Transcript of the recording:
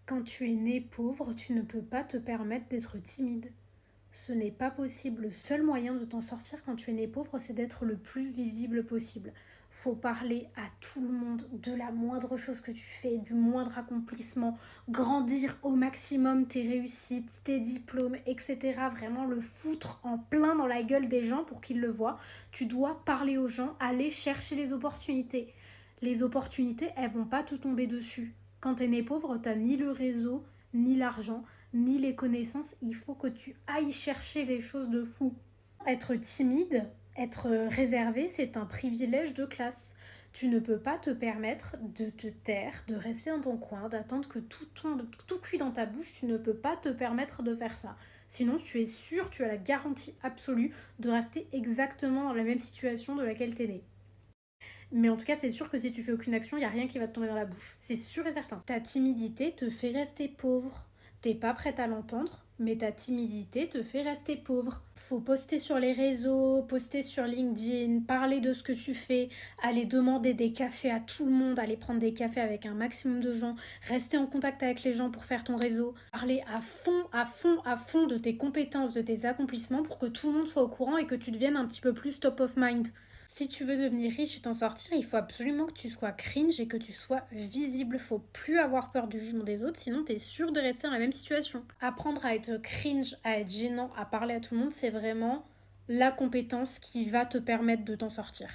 Quand tu es né pauvre, tu ne peux pas te permettre d'être timide. Ce n'est pas possible. Le seul moyen de t'en sortir quand tu es né pauvre, c'est d'être le plus visible possible. Faut parler à tout le monde de la moindre chose que tu fais, du moindre accomplissement, grandir au maximum tes réussites, tes diplômes, etc. Vraiment le foutre en plein dans la gueule des gens pour qu'ils le voient. Tu dois parler aux gens, aller chercher les opportunités. Les opportunités, elles vont pas te tomber dessus. Quand t'es né pauvre, t'as ni le réseau, ni l'argent, ni les connaissances. Il faut que tu ailles chercher les choses de fou. Être timide, être réservé, c'est un privilège de classe. Tu ne peux pas te permettre de te taire, de rester dans ton coin, d'attendre que tout tombe, tout cuit dans ta bouche. Tu ne peux pas te permettre de faire ça. Sinon, tu es sûr, tu as la garantie absolue de rester exactement dans la même situation de laquelle tu es né. Mais en tout cas, c'est sûr que si tu fais aucune action, il n'y a rien qui va te tomber dans la bouche. C'est sûr et certain. Ta timidité te fait rester pauvre. T'es pas prête à l'entendre, mais ta timidité te fait rester pauvre. Faut poster sur les réseaux, poster sur LinkedIn, parler de ce que tu fais, aller demander des cafés à tout le monde, aller prendre des cafés avec un maximum de gens, rester en contact avec les gens pour faire ton réseau, parler à fond, à fond, à fond de tes compétences, de tes accomplissements pour que tout le monde soit au courant et que tu deviennes un petit peu plus top of mind. Si tu veux devenir riche et t'en sortir, il faut absolument que tu sois cringe et que tu sois visible. Faut plus avoir peur du jugement des autres, sinon t'es sûr de rester dans la même situation. Apprendre à être cringe, à être gênant, à parler à tout le monde, c'est vraiment la compétence qui va te permettre de t'en sortir.